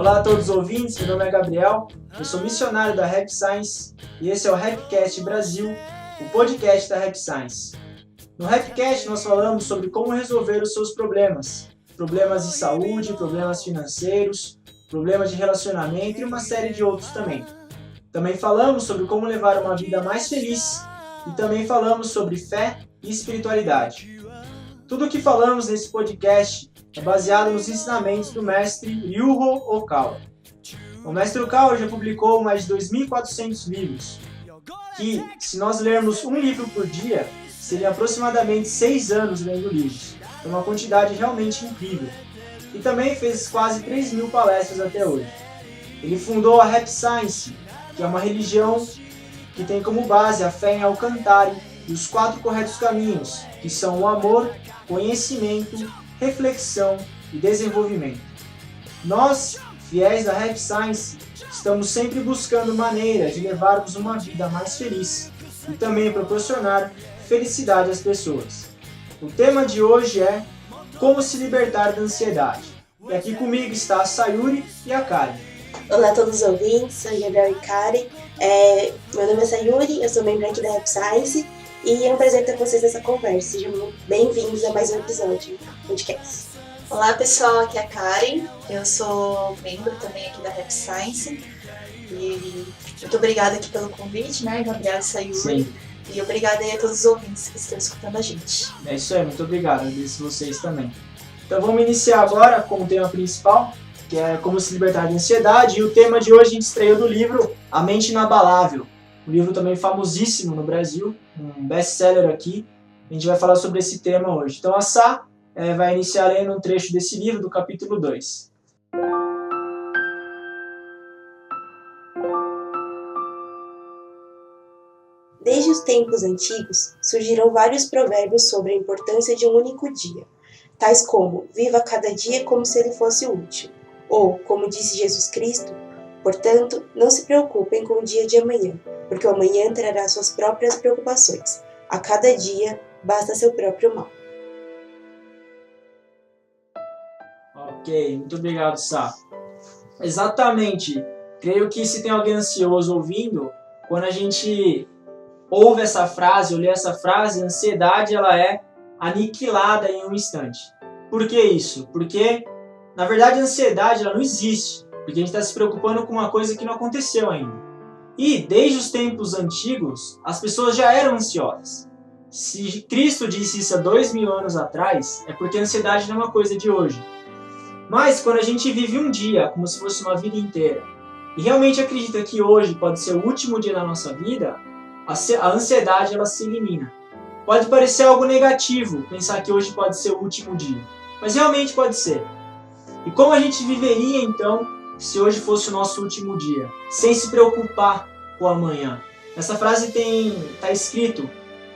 Olá a todos os ouvintes, meu nome é Gabriel, eu sou missionário da Rap Science e esse é o Rapcast Brasil, o podcast da Rap Science. No Rapcast nós falamos sobre como resolver os seus problemas de saúde, problemas financeiros, problemas de relacionamento e uma série de outros também. Também falamos sobre como levar uma vida mais feliz e também falamos sobre fé e espiritualidade. Tudo o que falamos nesse podcast é baseado nos ensinamentos do mestre Ryuho Okawa. O mestre Okawa já publicou mais de 2.400 livros, que, se nós lermos um livro por dia, seria aproximadamente 6 anos lendo livros. É uma quantidade realmente incrível. E também fez quase 3.000 palestras até hoje. Ele fundou a Rap Science, que é uma religião que tem como base a fé em Alcantara e os 4 corretos caminhos, que são o amor, conhecimento, reflexão e desenvolvimento. Nós, fiéis da Rap Science, estamos sempre buscando maneiras de levarmos uma vida mais feliz e também proporcionar felicidade às pessoas. O tema de hoje é como se libertar da ansiedade. E aqui comigo está a Sayuri e a Karen. Olá a todos os ouvintes, sou Gabriel e Karen. Meu nome é Sayuri, eu sou membro aqui da Rap Science e é um prazer ter vocês nessa conversa. Sejam bem-vindos a mais um episódio do podcast. Olá pessoal, aqui é a Karen, eu sou membro também aqui da Rap Science e muito obrigada aqui pelo convite, né, Gabriel e Sayuri. Sim. E obrigada aí a todos os ouvintes que estão escutando a gente. É isso aí, muito obrigado, agradeço vocês também. Então vamos iniciar agora com o tema principal, que é como se libertar da ansiedade, e o tema de hoje a gente estreou do livro A Mente Inabalável, um livro também famosíssimo no Brasil, um best-seller aqui. A gente vai falar sobre esse tema hoje. Então a Sá vai iniciar lendo um trecho desse livro, do capítulo 2. Desde os tempos antigos, surgiram vários provérbios sobre a importância de um único dia, tais como, viva cada dia como se ele fosse o último, ou, como disse Jesus Cristo, portanto, não se preocupem com o dia de amanhã, porque o amanhã trará suas próprias preocupações. A cada dia, basta seu próprio mal. Ok, muito obrigado, Sá. Exatamente. Creio que se tem alguém ansioso ouvindo, quando a gente ouve essa frase, ou lê essa frase, a ansiedade ela é aniquilada em um instante. Por que isso? Porque, na verdade, a ansiedade ela não existe, porque a gente está se preocupando com uma coisa que não aconteceu ainda. E, desde os tempos antigos, as pessoas já eram ansiosas. Se Cristo disse isso há 2.000 anos atrás, é porque a ansiedade não é uma coisa de hoje. Mas, quando a gente vive um dia como se fosse uma vida inteira, e realmente acredita que hoje pode ser o último dia da nossa vida, a ansiedade ela se elimina. Pode parecer algo negativo pensar que hoje pode ser o último dia, mas realmente pode ser. E como a gente viveria então se hoje fosse o nosso último dia, sem se preocupar com o amanhã? Nessa frase está escrito: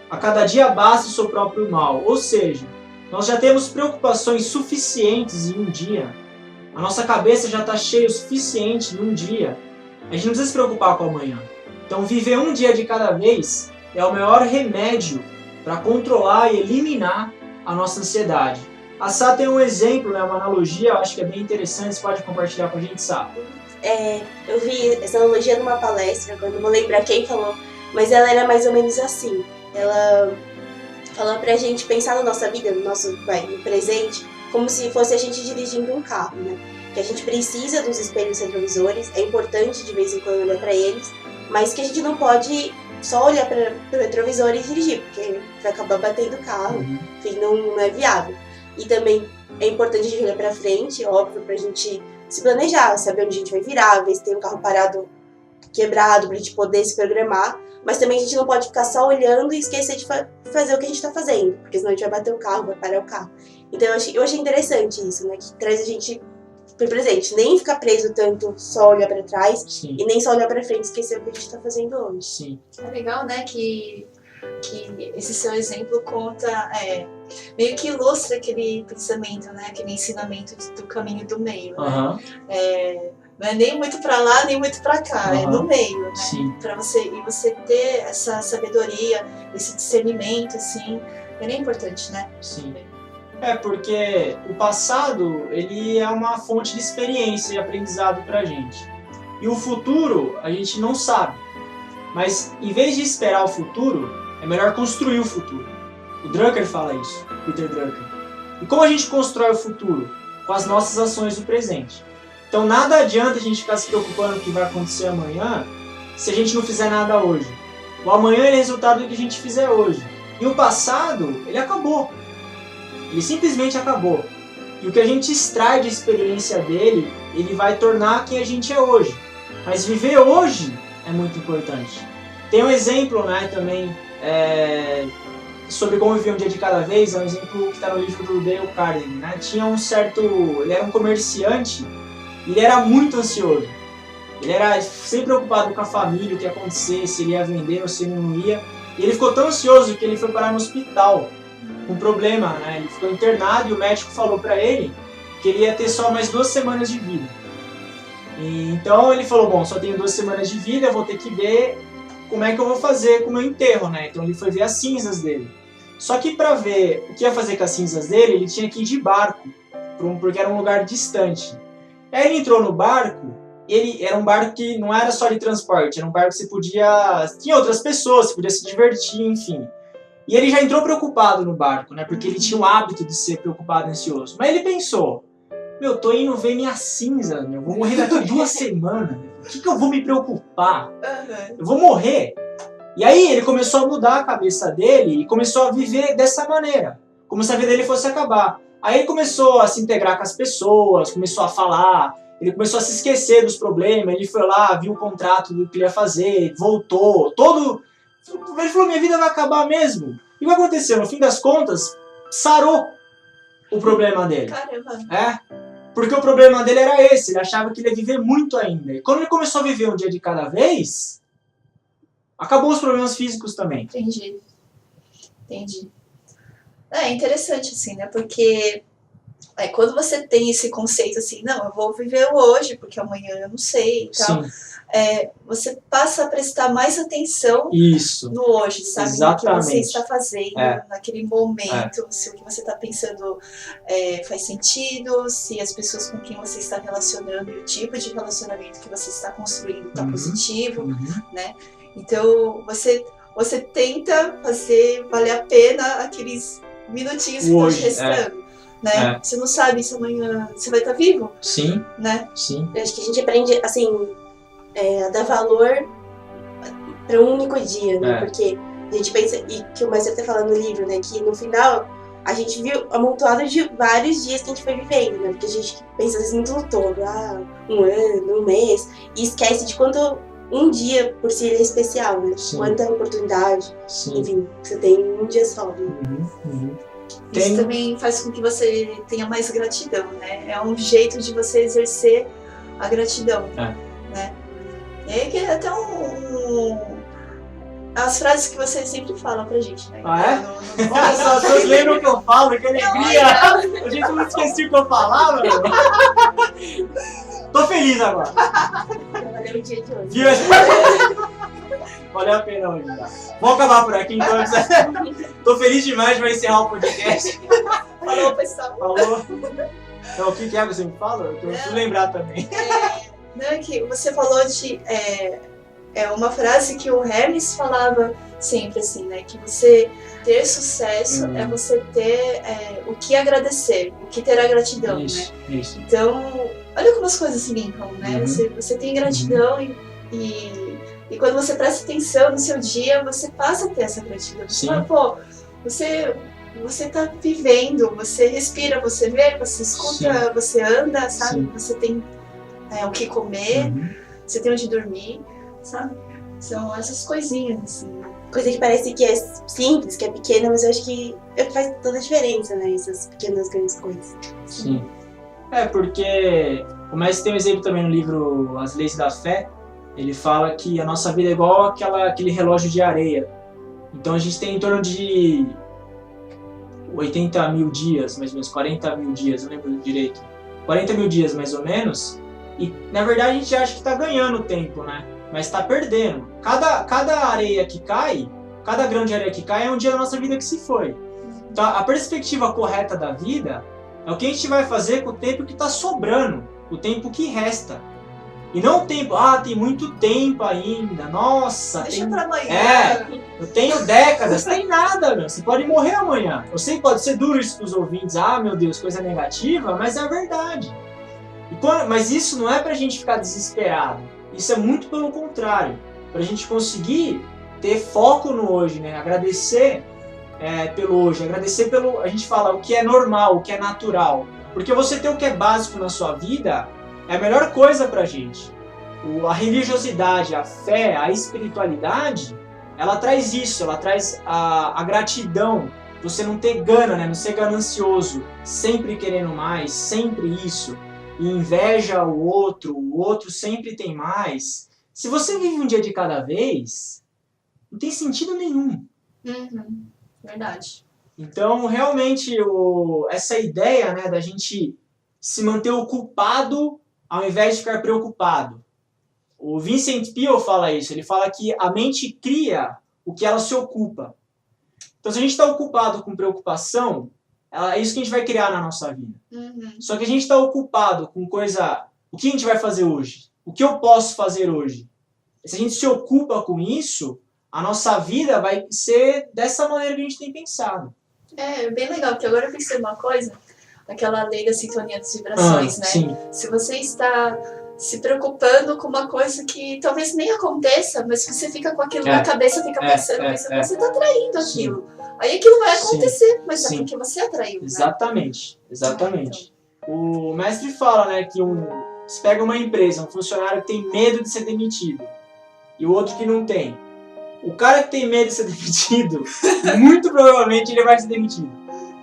a cada dia basta o seu próprio mal, ou seja, nós já temos preocupações suficientes em um dia, a nossa cabeça já está cheia o suficiente em um dia, a gente não precisa se preocupar com o amanhã. Então viver um dia de cada vez é o maior remédio para controlar e eliminar a nossa ansiedade. A Sá tem um exemplo, uma analogia, eu acho que é bem interessante, você pode compartilhar com a gente, Sá? Eu vi essa analogia numa palestra, agora não vou lembrar quem falou, mas ela era mais ou menos assim. Ela falou pra gente pensar na nossa vida, no presente, como se fosse a gente dirigindo um carro, né? Que a gente precisa dos espelhos retrovisores, é importante de vez em quando olhar pra eles, mas que a gente não pode só olhar para o retrovisor e dirigir, porque vai acabar batendo o carro, enfim, não é viável. E também é importante a gente olhar para frente, óbvio, para a gente se planejar, saber onde a gente vai virar, ver se tem um carro parado, quebrado, para a gente poder se programar, mas também a gente não pode ficar só olhando e esquecer de fazer o que a gente está fazendo, porque senão a gente vai bater o carro, vai parar o carro. Então eu achei interessante isso, né, que traz a gente pro presente, nem ficar preso tanto só olhar para trás. Sim. E nem só olhar para frente e esquecer o que a gente tá fazendo hoje. Sim. É legal, né, que esse seu exemplo conta, meio que ilustra aquele pensamento, né, aquele ensinamento do caminho do meio, né? Não é nem muito para lá, nem muito para cá, é no meio, né? Sim. Você ter essa sabedoria, esse discernimento, assim, é bem importante, né? Sim. Porque o passado, ele é uma fonte de experiência e aprendizado pra gente. E o futuro, a gente não sabe. Mas, em vez de esperar o futuro, é melhor construir o futuro. O Drucker fala isso, Peter Drucker. E como a gente constrói o futuro? Com as nossas ações do presente. Então, nada adianta a gente ficar se preocupando com o que vai acontecer amanhã, se a gente não fizer nada hoje. O amanhã é resultado do que a gente fizer hoje. E o passado, ele acabou. Ele simplesmente acabou. E o que a gente extrai de experiência dele, ele vai tornar quem a gente é hoje. Mas viver hoje é muito importante. Tem um exemplo, né, também, sobre como viver um dia de cada vez, é um exemplo que está no livro do Dale Carnegie, né? Ele era um comerciante e ele era muito ansioso. Ele era sempre preocupado com a família, o que ia acontecer, se ele ia vender ou se ele não ia. E ele ficou tão ansioso que ele foi parar no hospital com um problema, né? Ele ficou internado e o médico falou para ele que ele ia ter só mais 2 semanas de vida. E então ele falou, bom, só tenho 2 semanas de vida, eu vou ter que ver como é que eu vou fazer com o meu enterro, né? Então ele foi ver as cinzas dele. Só que para ver o que ia fazer com as cinzas dele, ele tinha que ir de barco, porque era um lugar distante. Aí ele entrou no barco, era um barco que não era só de transporte, era um barco que você podia... Tinha outras pessoas, você podia se divertir, enfim. E ele já entrou preocupado no barco, né? Porque ele tinha o hábito de ser preocupado e ansioso. Mas ele pensou, meu, tô indo ver minha cinza, meu, vou morrer daqui a 2 semanas. O que eu vou me preocupar? Eu vou morrer. E aí ele começou a mudar a cabeça dele e começou a viver dessa maneira. Como se a vida dele fosse acabar. Aí ele começou a se integrar com as pessoas, começou a falar, ele começou a se esquecer dos problemas, ele foi lá, viu o contrato do que ele ia fazer, voltou, ele falou, minha vida vai acabar mesmo. E o que aconteceu? No fim das contas, sarou o problema dele. Caramba. Porque o problema dele era esse, ele achava que ele ia viver muito ainda. E quando ele começou a viver um dia de cada vez, acabou os problemas físicos também. Entendi. É interessante, assim, né? Porque quando você tem esse conceito assim, não, eu vou viver hoje, porque amanhã eu não sei e tal, você passa a prestar mais atenção no hoje, sabe? Exatamente. No que você está fazendo, naquele momento, se o que você está pensando faz sentido, se as pessoas com quem você está relacionando e o tipo de relacionamento que você está construindo está positivo, né? Então, você tenta fazer valer a pena aqueles minutinhos que estão te restando. Né? Você não sabe se amanhã você vai estar vivo. Sim. Né? Sim. Eu acho que a gente aprende, assim, a dar valor para um único dia, né? Porque a gente pensa, e que o Mestre até fala no livro, né? Que no final a gente viu amontoado de vários dias que a gente foi vivendo, né? Porque a gente pensa às vezes muito no todo, 1 ano, 1 mês, e esquece de quanto um dia por si é especial, né? Sim. Quanta oportunidade. Sim. Enfim, você tem um dia só, né? Isso também faz com que você tenha mais gratidão, né? É um jeito de você exercer a gratidão, né? E aí que é até as frases que você sempre fala pra gente, né? Olha só, vocês lembram o que eu falo? Que alegria! A gente não esqueci o que eu falava, meu. Tô feliz agora. Valeu o dia de hoje. Viu? Valeu a pena hoje, tá? Vamos acabar por aqui, então. Tô feliz demais, vai encerrar o podcast. Falou, pessoal. Falou. Então, o que é que você me fala? Eu preciso lembrar também. Que você falou de... uma frase que o Hermes falava sempre, assim, né? Que você ter sucesso é você ter o que agradecer, o que ter a gratidão, né? Isso. Então, olha como as coisas se linkam, né? Você tem gratidão e quando você presta atenção no seu dia, você passa a ter essa gratidão. Você fala, pô, você tá vivendo, você respira, você vê, você escuta, você anda, sabe? Você tem o que comer, você tem onde dormir, sabe? São essas coisinhas, assim. Coisa que parece que é simples, que é pequena, mas eu acho que faz toda a diferença, né? Essas pequenas, grandes coisas. Sim. Porque o Mestre tem um exemplo também no livro As Leis da Fé. Ele fala que a nossa vida é igual aquele relógio de areia. Então a gente tem em torno de 80 mil dias, mais ou menos, 40 mil dias, não lembro direito. 40 mil dias, mais ou menos. E, na verdade, a gente acha que está ganhando tempo, né? Mas está perdendo. Cada areia que cai, cada grão de areia que cai é um dia da nossa vida que se foi. Então, a perspectiva correta da vida é o que a gente vai fazer com o tempo que está sobrando, o tempo que resta. E não o tempo, tem muito tempo ainda, nossa. Deixa pra amanhã. Eu tenho décadas, tem nada, meu. Você pode morrer amanhã. Eu sei que pode ser duro isso pros ouvintes, meu Deus, coisa negativa, mas é a verdade. Mas isso não é pra gente ficar desesperado. Isso é muito pelo contrário. Pra gente conseguir ter foco no hoje, né? Agradecer pelo hoje, agradecer pelo... A gente fala o que é normal, o que é natural. Porque você ter o que é básico na sua vida é a melhor coisa pra gente. A religiosidade, a fé, a espiritualidade, ela traz isso, ela traz a gratidão. Você não ter gana, né? Não ser ganancioso, sempre querendo mais, sempre isso. E inveja o outro sempre tem mais. Se você vive um dia de cada vez, não tem sentido nenhum. Verdade. Então, realmente, essa ideia, né, da gente se manter ocupado ao invés de ficar preocupado. O Vincent Peale fala isso. Ele fala que a mente cria o que ela se ocupa. Então, se a gente está ocupado com preocupação, é isso que a gente vai criar na nossa vida. Só que a gente está ocupado com coisa... O que a gente vai fazer hoje? O que eu posso fazer hoje? Se a gente se ocupa com isso, a nossa vida vai ser dessa maneira que a gente tem pensado. É bem legal, porque agora eu pensei uma coisa, aquela lei da sintonia das vibrações, né? Sim. Se você está se preocupando com uma coisa que talvez nem aconteça, mas se você fica com aquilo na cabeça, fica pensando, você está atraindo aquilo. Aí aquilo vai acontecer, mas é porque você atraiu, né? Exatamente. Então. O mestre fala, né, que você pega uma empresa, um funcionário que tem medo de ser demitido, e o outro que não tem. O cara que tem medo de ser demitido, muito provavelmente ele vai ser demitido.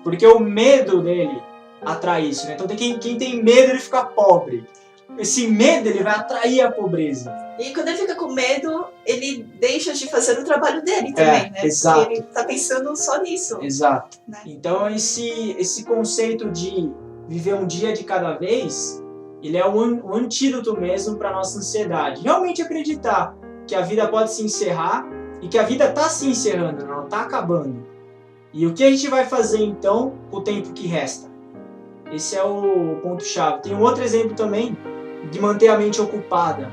Porque o medo dele atrai isso, né? Então quem tem medo de ficar pobre. Esse medo ele vai atrair a pobreza. E quando ele fica com medo, ele deixa de fazer o trabalho dele também, né? Exato. Porque ele tá pensando só nisso. Exato. Né? Então esse conceito de viver um dia de cada vez, ele é um antídoto mesmo para nossa ansiedade. Realmente acreditar que a vida pode se encerrar e que a vida está se encerrando, não está acabando. E o que a gente vai fazer então com o tempo que resta? Esse é o ponto-chave. Tem um outro exemplo também de manter a mente ocupada.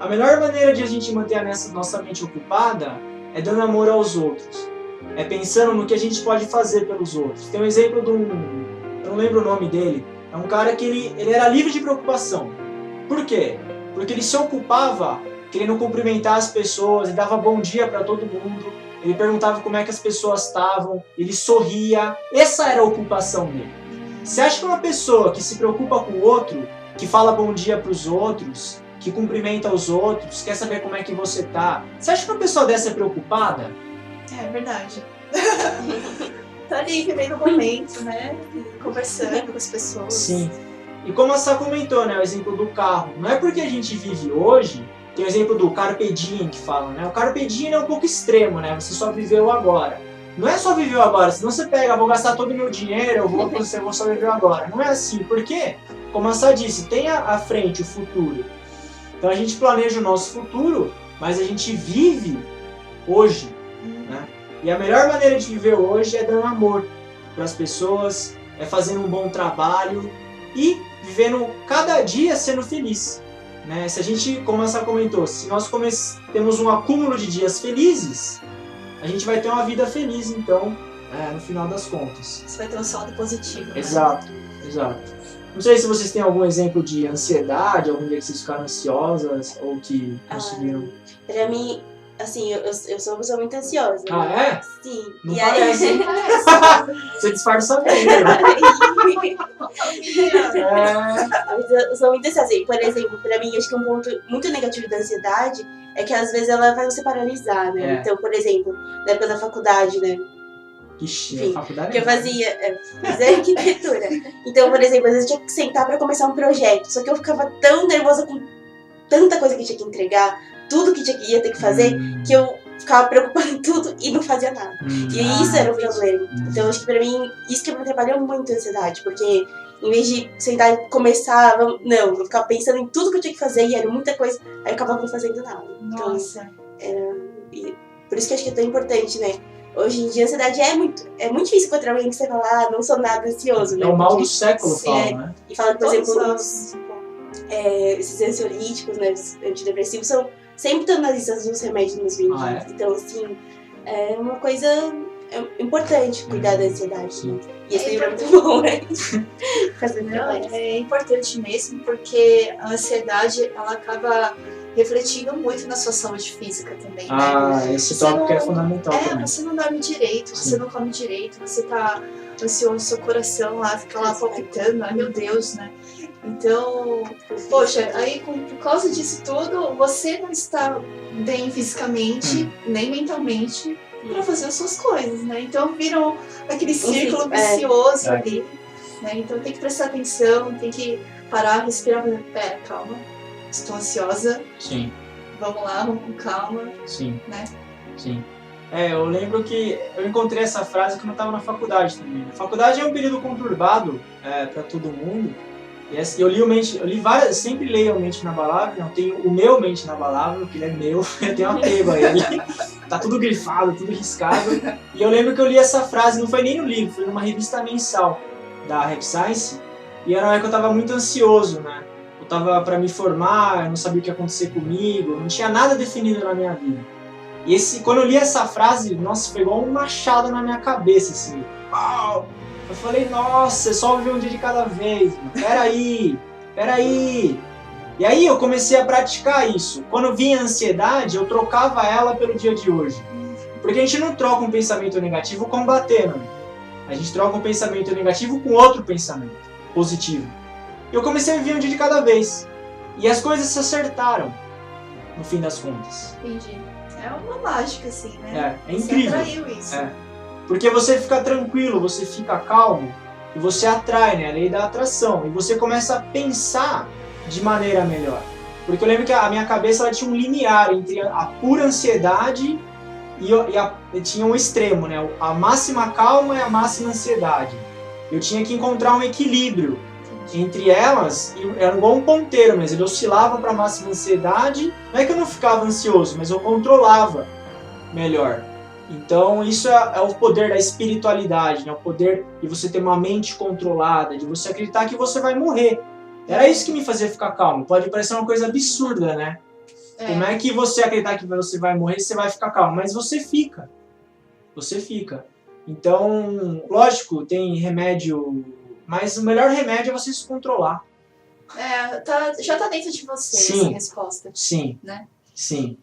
A melhor maneira de a gente manter a nossa mente ocupada é dando amor aos outros. É pensando no que a gente pode fazer pelos outros. Tem um exemplo de eu não lembro o nome dele. É um cara que ele era livre de preocupação. Por quê? Porque ele se ocupava querendo cumprimentar as pessoas, ele dava bom dia para todo mundo, ele perguntava como é que as pessoas estavam, ele sorria. Essa era a ocupação dele. Você acha que uma pessoa que se preocupa com o outro, que fala bom dia para os outros, que cumprimenta os outros, quer saber como é que você tá, você acha que uma pessoa dessa é preocupada? É verdade. Tá ali vivendo o momento, né? Conversando com as pessoas. Sim. E como a Sá comentou, né, o exemplo do carro. Não é porque a gente vive hoje. Tem o exemplo do Carpe Diem que fala, né? O Carpe Diem é um pouco extremo, né? Você só viveu agora. Não é só viveu agora, senão você pega, vou gastar todo o meu dinheiro, eu vou só viver agora. Não é assim, porque, como a Sá disse, tem à frente o futuro. Então a gente planeja o nosso futuro, mas a gente vive hoje, né? E a melhor maneira de viver hoje é dando amor para as pessoas, é fazendo um bom trabalho e vivendo cada dia sendo feliz. Né? Se a gente, como a Sá comentou, se nós temos um acúmulo de dias felizes, a gente vai ter uma vida feliz, então, no final das contas. Você vai ter um saldo positivo. Né? Exato. Não sei se vocês têm algum exemplo de ansiedade, algum dia que vocês ficaram ansiosas ou que conseguiram. Pra mim, assim, eu sou uma pessoa muito ansiosa. Ah, é? Sim. Não e parece. aí... Você disfarça bem, né? Mas eu sou muito ansiosa. Por exemplo, pra mim, acho que um ponto muito negativo da ansiedade é que às vezes ela faz você paralisar, né? Então, por exemplo, na época da faculdade, né? Ixi, a faculdade que eu fazia arquitetura. Então, por exemplo, às vezes eu tinha que sentar pra começar um projeto. Só que eu ficava tão nervosa com tanta coisa que tinha que entregar, tudo que ia ter que fazer, que eu ficava preocupada em tudo e não fazia nada. E isso era o problema. Então, acho que pra mim, isso que me atrapalhou muito a ansiedade, porque em vez de sentar e começar, eu ficava pensando em tudo que eu tinha que fazer e era muita coisa, aí eu acabava não fazendo nada. Nossa. Então, por isso que eu acho que é tão importante, né? hoje em dia a ansiedade é muito difícil encontrar alguém que você fala, não sou nada ansioso, né? É o mal do século, fala, né? E fala que, por Todos exemplo, nós. esses ansiolíticos, né, os antidepressivos, sempre estão nas listas dos remédios nos vendidos. Então, assim, é uma coisa importante cuidar da ansiedade. Né? E esse livro é muito bom, né? É importante mesmo, porque a ansiedade, ela acaba refletindo muito na sua saúde física também, né? Esse tópico é fundamental também. Você não dorme direito, você não come direito, você tá ansioso, seu coração lá fica lá palpitando, ai meu Deus, né? Então, poxa, aí por causa disso tudo, você não está bem fisicamente, nem mentalmente, para fazer as suas coisas, né? Então viram aquele círculo vicioso ali, né? Então tem que prestar atenção, tem que parar, respirar, pera, calma, estou ansiosa. Sim. Vamos lá, vamos com calma. Sim. Né? Sim. Eu lembro que eu encontrei essa frase quando eu estava na faculdade também. A faculdade é um período conturbado para todo mundo. E eu li várias, sempre leio o Mente Inabalável, não tenho o meu Mente Inabalável, que ele é meu, eu tenho apego a ele. Tá tudo grifado, tudo riscado. E eu lembro que eu li essa frase, não foi nem no livro, foi numa revista mensal da Rap Science. E era uma época que eu tava muito ansioso, né? Eu tava para me formar, eu não sabia o que ia acontecer comigo, não tinha nada definido na minha vida. E quando eu li essa frase, nossa, pegou um machado na minha cabeça, assim. Pau! Eu falei, nossa, é só viver um dia de cada vez. Peraí. E aí eu comecei a praticar isso. Quando vinha a ansiedade, eu trocava ela pelo dia de hoje. Porque a gente não troca um pensamento negativo combatendo. A gente troca um pensamento negativo com outro pensamento positivo. E eu comecei a viver um dia de cada vez. E as coisas se acertaram, no fim das contas. Entendi. É uma mágica, assim, né? É incrível. Você atraiu isso. Porque você fica tranquilo, você fica calmo, e você atrai, né? A lei da atração. E você começa a pensar de maneira melhor. Porque eu lembro que a minha cabeça ela tinha um limiar entre a pura ansiedade e tinha um extremo, né? A máxima calma e a máxima ansiedade. Eu tinha que encontrar um equilíbrio entre elas, era igual um ponteiro, mas ele oscilava para a máxima ansiedade. Não é que eu não ficava ansioso, mas eu controlava melhor. Então isso é o poder da espiritualidade, né? O poder de você ter uma mente controlada, de você acreditar que você vai morrer. Era isso que me fazia ficar calmo. Pode parecer uma coisa absurda, né? Como é que você acreditar que você vai morrer, você vai ficar calmo? Mas você fica. Você fica. Então, lógico, tem remédio, mas o melhor remédio é você se controlar. Já tá dentro de você essa resposta. Sim, né? Sim,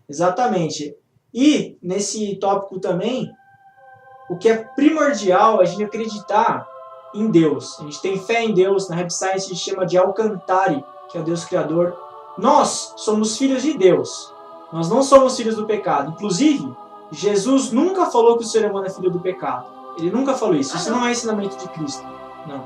exatamente. E, nesse tópico também, o que é primordial é a gente acreditar em Deus. A gente tem fé em Deus, na Rap Science a gente chama de Alcantari, que é o Deus Criador. Nós somos filhos de Deus. Nós não somos filhos do pecado. Inclusive, Jesus nunca falou que o ser humano é filho do pecado. Ele nunca falou isso. Isso não é ensinamento de Cristo. Não.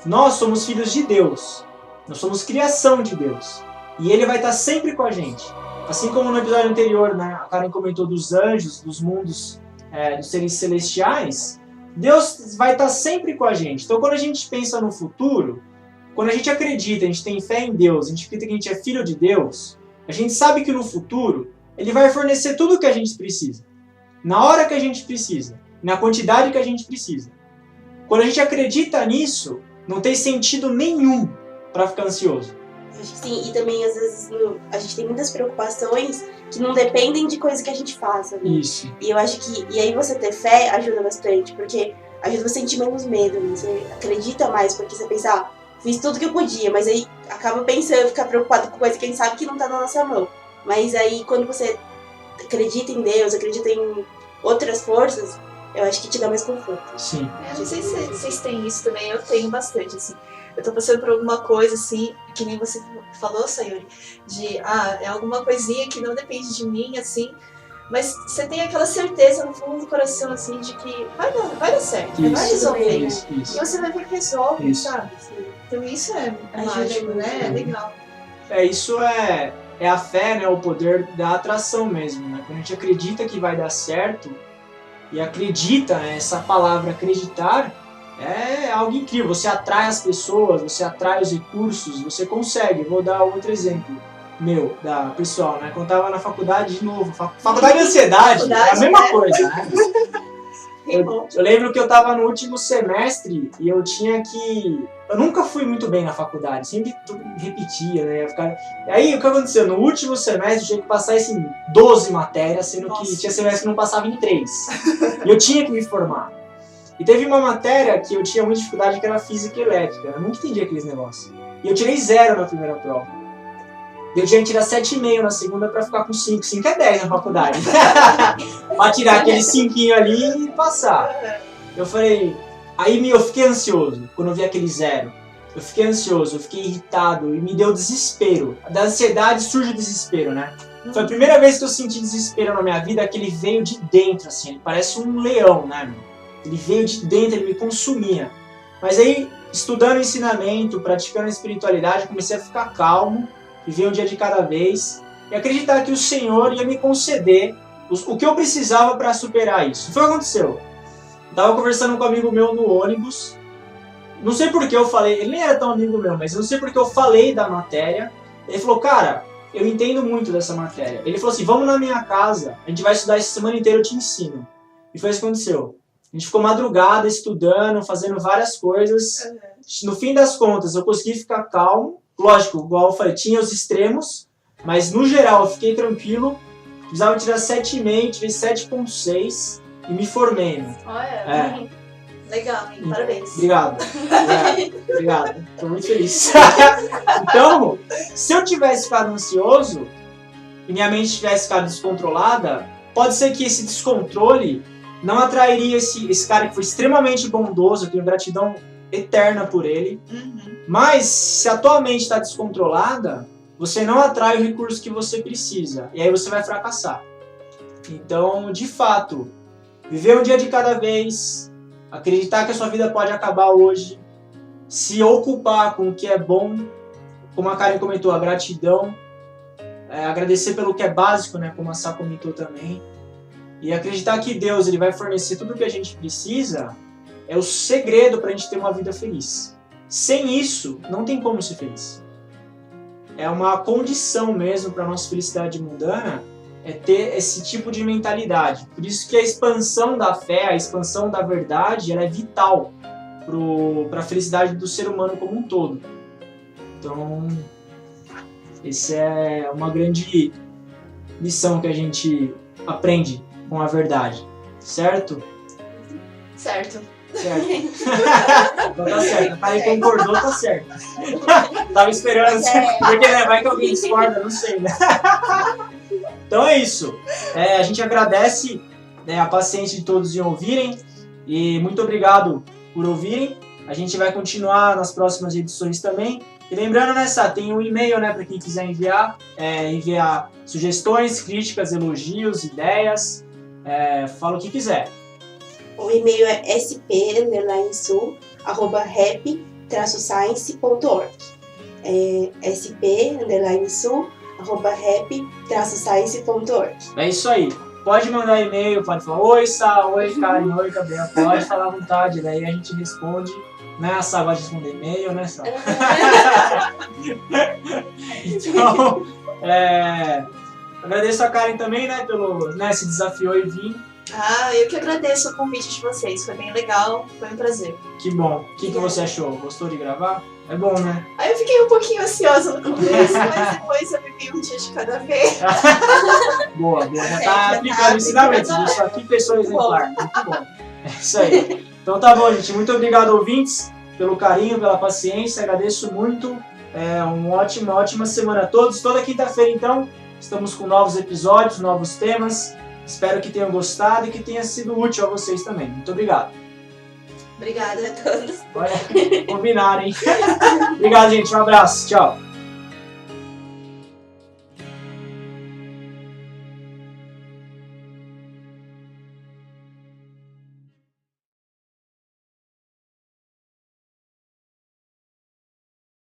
Nós somos filhos de Deus. Nós somos criação de Deus. E Ele vai estar sempre com a gente. Assim como no episódio anterior, né, a Karen comentou dos anjos, dos mundos, dos seres celestiais, Deus vai estar sempre com a gente. Então, quando a gente pensa no futuro, quando a gente acredita, a gente tem fé em Deus, a gente acredita que a gente é filho de Deus, a gente sabe que no futuro Ele vai fornecer tudo o que a gente precisa, na hora que a gente precisa, na quantidade que a gente precisa. Quando a gente acredita nisso, não tem sentido nenhum para ficar ansioso. Acho que sim, e também às vezes a gente tem muitas preocupações que não dependem de coisa que a gente faça. Né? Isso. E eu acho que, e aí você ter fé ajuda bastante, porque ajuda você a sentir menos medo, né? Você acredita mais, porque você pensa, fiz tudo que eu podia, mas aí acaba pensando, ficar preocupado com coisa que a gente sabe que não tá na nossa mão. Mas aí quando você acredita em Deus, acredita em outras forças, eu acho que te dá mais conforto. Sim. Não sei se vocês têm isso também, eu tenho bastante, assim. Eu tô passando por alguma coisa, assim, que nem você falou, Sayuri, de, é alguma coisinha que não depende de mim, assim, mas você tem aquela certeza no fundo do coração, assim, de que vai dar certo, isso, vai resolver. Isso. E você vai ver que resolve, sabe? Então isso é mágico, né? É legal. Isso é a fé, né? O poder da atração mesmo, né? Quando a gente acredita que vai dar certo, e acredita, né? Essa palavra acreditar, é algo incrível. Você atrai as pessoas, você atrai os recursos, você consegue. Vou dar outro exemplo. meu, da pessoal, né? Quando eu tava na faculdade de novo. Faculdade de ansiedade, é a mesma coisa, né? Eu lembro que eu tava no último semestre e eu tinha que... Eu nunca fui muito bem na faculdade, sempre repetia, né? Aí o que aconteceu? No último semestre eu tinha que passar assim, 12 matérias, sendo que tinha semestre que não passava em 3. E eu tinha que me formar. E teve uma matéria que eu tinha muita dificuldade, que era física e elétrica. Eu nunca entendi aqueles negócios. E eu tirei 0 na primeira prova. Eu tinha que tirar 7,5 na segunda pra ficar com 5. 5 é 10 na faculdade. Pra tirar aquele 5 ali e passar. Eu falei... Aí eu fiquei ansioso quando eu vi aquele 0. Eu fiquei ansioso, eu fiquei irritado e me deu desespero. Da ansiedade surge o desespero, né? Foi a primeira vez que eu senti desespero na minha vida, que ele veio de dentro, assim. Ele parece um leão, né, meu? Ele veio de dentro, ele me consumia. Mas aí, estudando ensinamento, praticando a espiritualidade, eu comecei a ficar calmo, viver um dia de cada vez e acreditar que o Senhor ia me conceder o que eu precisava para superar isso. Foi o que aconteceu. Eu tava conversando com um amigo meu no ônibus. Não sei por que eu falei, ele nem era tão amigo meu, mas eu não sei por que eu falei da matéria. Ele falou, cara, eu entendo muito dessa matéria. Ele falou assim, vamos na minha casa, a gente vai estudar essa semana inteira, eu te ensino. E foi isso que aconteceu. A gente ficou madrugada estudando, fazendo várias coisas. No fim das contas, eu consegui ficar calmo. Lógico, igual eu falei, tinha os extremos, mas no geral eu fiquei tranquilo. Precisava tirar 7,5, tirei 7,6 e me formei. Né? Olha, legal, hein? Parabéns. Obrigado. Obrigado. Tô muito feliz. Então, se eu tivesse ficado ansioso e minha mente tivesse ficado descontrolada, pode ser que esse descontrole não atrairia esse cara que foi extremamente bondoso, eu tenho gratidão eterna por ele. Mas, se a tua mente está descontrolada, você não atrai o recurso que você precisa. E aí você vai fracassar. Então, de fato, viver um dia de cada vez, acreditar que a sua vida pode acabar hoje, se ocupar com o que é bom, como a Karen comentou, a gratidão, agradecer pelo que é básico, né, como a Sá comentou também, e acreditar que Deus ele vai fornecer tudo o que a gente precisa, é o segredo para a gente ter uma vida feliz. Sem isso, não tem como ser feliz. É uma condição mesmo para a nossa felicidade mundana, é ter esse tipo de mentalidade. Por isso que a expansão da fé, a expansão da verdade, ela é vital para a felicidade do ser humano como um todo. Então, essa é uma grande lição que a gente aprende com a verdade, certo? Certo. Então tá certo, a Karen concordou, tá certo. Tava esperando, porque né, vai que alguém discorda, não sei, né? Então é isso. A gente agradece, né, a paciência de todos em ouvirem e muito obrigado por ouvirem. A gente vai continuar nas próximas edições também. E lembrando, né, Sá, tem um e-mail, né, para quem quiser enviar sugestões, críticas, elogios, ideias, fala o que quiser. O e-mail é sp_sul@rap-science.org. sp_sul@rap-science.org. É isso aí. Pode mandar e-mail, pode falar oi, Sá, oi, Karen, oi, Gabriel. Pode falar à vontade, daí a gente responde. Né? A Sá vai responder e-mail, né, Sá? Então, agradeço a Karen também, né, pelo, né, se desafiou e vir. Eu que agradeço o convite de vocês, foi bem legal, foi um prazer. Que bom. O que você achou? Gostou de gravar? É bom, né? Aí eu fiquei um pouquinho ansiosa no começo, mas depois eu vivi um dia de cada vez. Boa. Já tá aplicando ensinamentos. Isso aqui, pessoa exemplar. Muito bom. É isso aí. Então tá bom, gente. Muito obrigado, ouvintes, pelo carinho, pela paciência. Agradeço muito. Uma ótima semana a todos. Toda quinta-feira, então, estamos com novos episódios, novos temas. Espero que tenham gostado e que tenha sido útil a vocês também. Muito obrigado. Obrigada a todos. Combinaram, hein? Obrigado, gente. Um abraço. Tchau.